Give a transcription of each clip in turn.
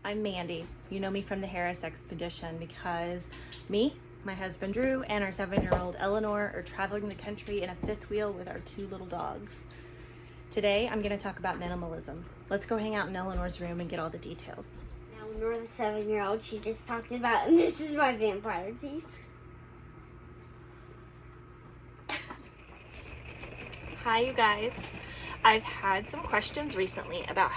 I'm Mandy. You know me from the Harris Expedition because me, my husband Drew, and our 7-year-old Eleanor are traveling the country in a fifth wheel with our 2 little dogs. Today, I'm going to talk about minimalism. Let's go hang out in Eleanor's room and get all the details. Now, Eleanor, the 7-year-old, she just talked about, and this is my vampire teeth. Hi, you guys. I've had some questions recently about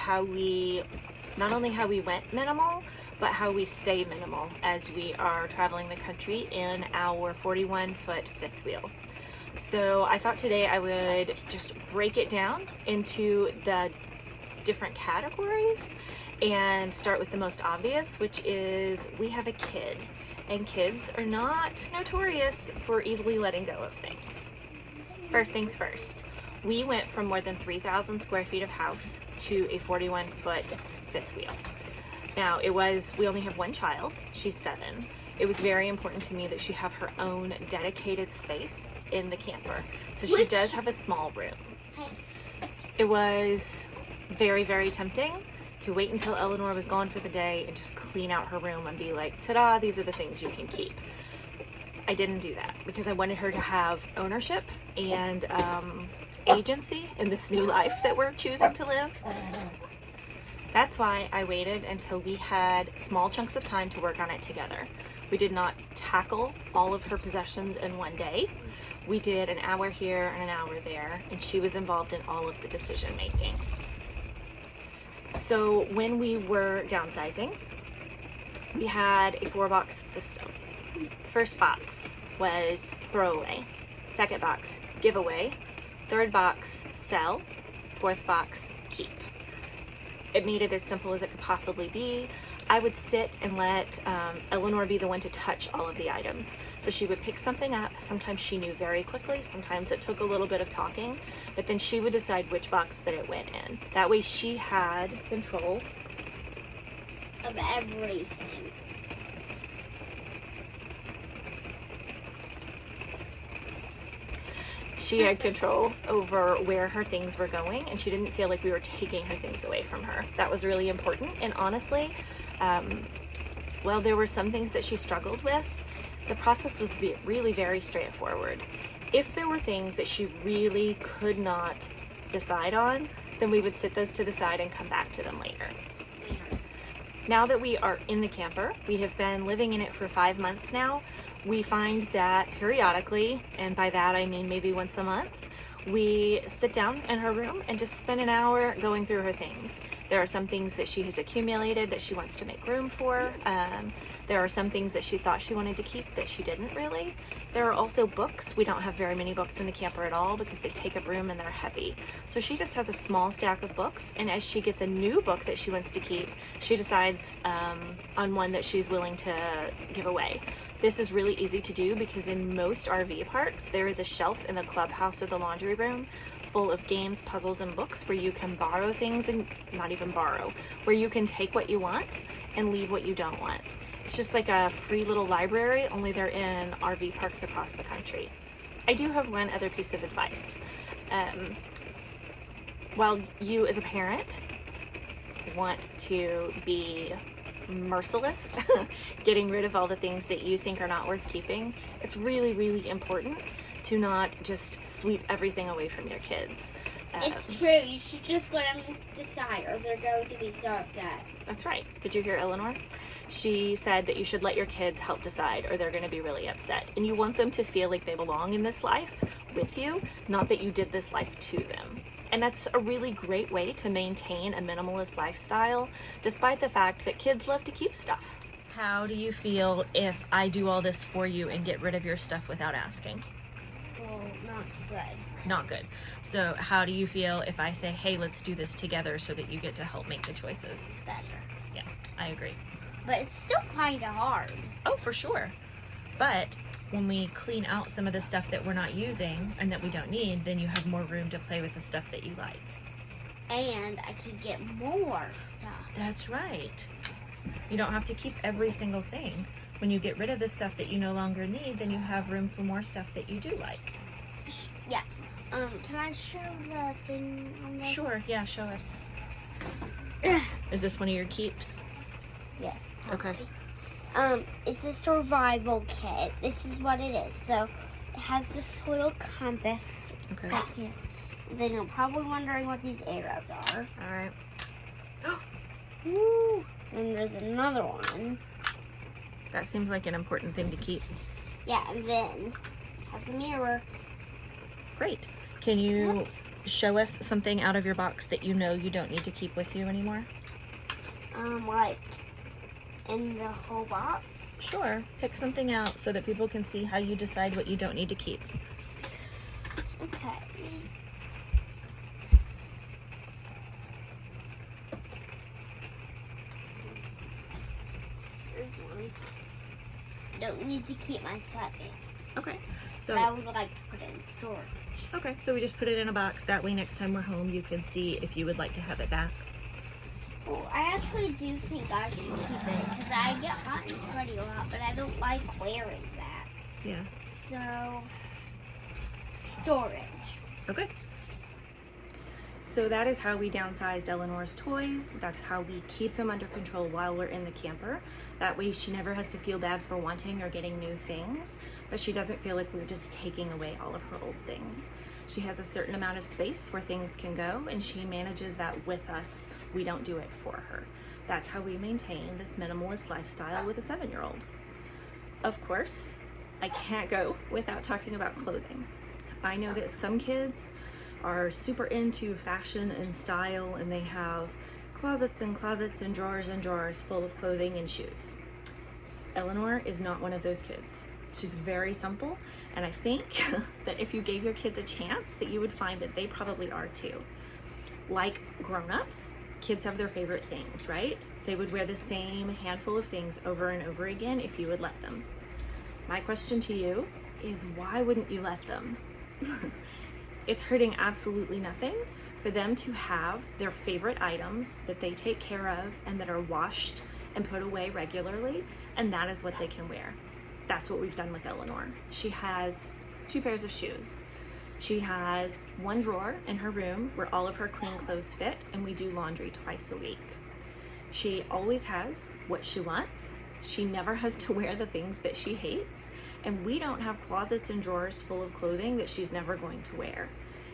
not only how we went minimal, but how we stay minimal as we are traveling the country in our 41-foot fifth wheel. So I thought today I would just break it down into the different categories and start with the most obvious, which is we have a kid, and kids are not notorious for easily letting go of things. First things first, we went from more than 3,000 square feet of house to a 41-foot fifth wheel. Now, we only have one child, she's 7. It was very important to me that she have her own dedicated space in the camper. So she does have a small room. It was very, very tempting to wait until Eleanor was gone for the day and just clean out her room and be like, ta-da, these are the things you can keep. I didn't do that because I wanted her to have ownership and agency in this new life that we're choosing to live. That's why I waited until we had small chunks of time to work on it together. We did not tackle all of her possessions in one day. We did an hour here and an hour there, and she was involved in all of the decision making. So when we were downsizing, we had a 4-box system. First box was throwaway. Second box, giveaway. Third box, sell. Fourth box, keep. It made it as simple as it could possibly be. I would sit and let Eleanor be the one to touch all of the items. So she would pick something up. Sometimes she knew very quickly. Sometimes it took a little bit of talking. But then she would decide which box that it went in. That way she had control Of everything. She had control over where her things were going, and she didn't feel like we were taking her things away from her. That was really important. And honestly, while there were some things that she struggled with, the process was really very straightforward. If there were things that she really could not decide on, then we would sit those to the side and come back to them later. Now that we are in the camper, we have been living in it for 5 months now, we find that periodically, and by that I mean maybe once a month, we sit down in her room and just spend an hour going through her things. There are some things that she has accumulated that she wants to make room for. There are some things that she thought she wanted to keep that she didn't really. There are also books. We don't have very many books in the camper at all because they take up room and they're heavy. So she just has a small stack of books, and as she gets a new book that she wants to keep, she decides on one that she's willing to give away. This is really easy to do because in most RV parks, there is a shelf in the clubhouse or the laundry room full of games, puzzles, and books where you can borrow things, and not even borrow, where you can take what you want and leave what you don't want. It's just like a free little library, only they're in RV parks across the country. I do have one other piece of advice. While you as a parent want to be merciless, getting rid of all the things that you think are not worth keeping, it's really, really important to not just sweep everything away from your kids. It's true. You should just let them decide, or they're going to be so upset. That's right. Did you hear Eleanor? She said that you should let your kids help decide, or they're going to be really upset. And you want them to feel like they belong in this life with you, not that you did this life to them. And that's a really great way to maintain a minimalist lifestyle, despite the fact that kids love to keep stuff. How do you feel if I do all this for you and get rid of your stuff without asking? Well, not good. Not good. So how do you feel if I say, hey, let's do this together so that you get to help make the choices? Better. Yeah, I agree. But it's still kind of hard. Oh, for sure. But when we clean out some of the stuff that we're not using and that we don't need, then you have more room to play with the stuff that you like. And I could get more stuff. That's right. You don't have to keep every single thing. When you get rid of the stuff that you no longer need, then you have room for more stuff that you do like. Yeah. Can I show the thing on this? Sure, yeah, show us. Is this one of your keeps? Yes. Okay. It's a survival kit. This is what it is. So it has this little compass. Okay. Right here. Then you're probably wondering what these arrows are. All right. Woo! And there's another one. That seems like an important thing to keep. Yeah, and then has a mirror. Great. Can you show us something out of your box that you know you don't need to keep with you anymore? Like in the whole box. Sure. Pick something out so that people can see how you decide what you don't need to keep. Okay. Here's one. I don't need to keep my sweatband. Okay. But I would like to put it in storage. Okay, so we just put it in a box. That way next time we're home you can see if you would like to have it back. Well, I actually do think I should keep it because I get hot and sweaty a lot, but I don't like wearing that. Yeah. So, storage. Okay. So that is how we downsized Eleanor's toys. That's how we keep them under control while we're in the camper. That way she never has to feel bad for wanting or getting new things, but she doesn't feel like we're just taking away all of her old things. She has a certain amount of space where things can go, and she manages that with us. We don't do it for her. That's how we maintain this minimalist lifestyle with a 7-year-old. Of course, I can't go without talking about clothing. I know that some kids are super into fashion and style, and they have closets and closets and drawers full of clothing and shoes. Eleanor is not one of those kids. She's very simple, and I think that if you gave your kids a chance, that you would find that they probably are too. Like grown-ups, kids have their favorite things, right? They would wear the same handful of things over and over again if you would let them. My question to you is, why wouldn't you let them? It's hurting absolutely nothing for them to have their favorite items that they take care of and that are washed and put away regularly, and that is what they can wear. That's what we've done with Eleanor. She has 2 pairs of shoes. She has 1 drawer in her room where all of her clean clothes fit, and we do laundry twice a week. She always has what she wants. She never has to wear the things that she hates, and we don't have closets and drawers full of clothing that she's never going to wear.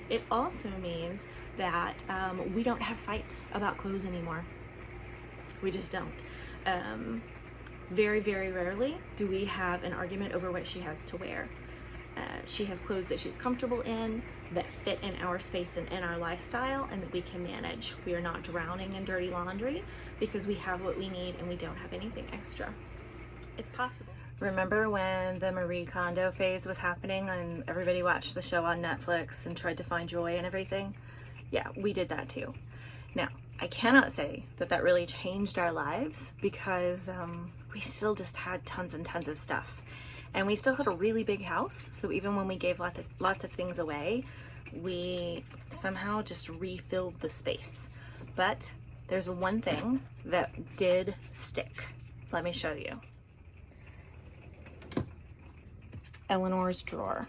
It also means that we don't have fights about clothes anymore. We just don't. Very, very rarely do we have an argument over what she has to wear. She has clothes that she's comfortable in, that fit in our space and in our lifestyle, and that we can manage. We are not drowning in dirty laundry because we have what we need and we don't have anything extra. It's possible. Remember when the Marie Kondo phase was happening and everybody watched the show on Netflix and tried to find joy and everything? Yeah, we did that too. Now, I cannot say that that really changed our lives because we still just had tons and tons of stuff. And we still had a really big house, so even when we gave lots of things away, we somehow just refilled the space. But there's one thing that did stick. Let me show you. Eleanor's drawer.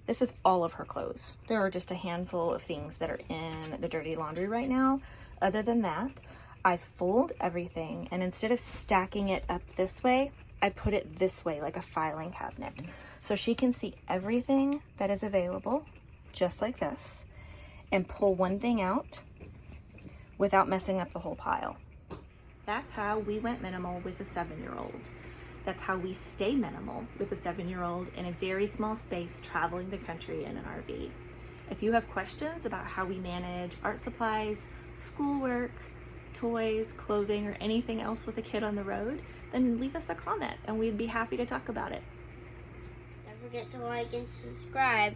This is all of her clothes. There are just a handful of things that are in the dirty laundry right now. Other than that, I fold everything, and instead of stacking it up this way, I put it this way, like a filing cabinet. So she can see everything that is available, just like this, and pull one thing out without messing up the whole pile. That's how we went minimal with a 7-year-old. That's how we stay minimal with a 7-year-old in a very small space traveling the country in an RV. If you have questions about how we manage art supplies, schoolwork, toys, clothing, or anything else with a kid on the road, then leave us a comment and we'd be happy to talk about it. Don't forget to like and subscribe.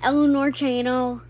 Eleanor channel.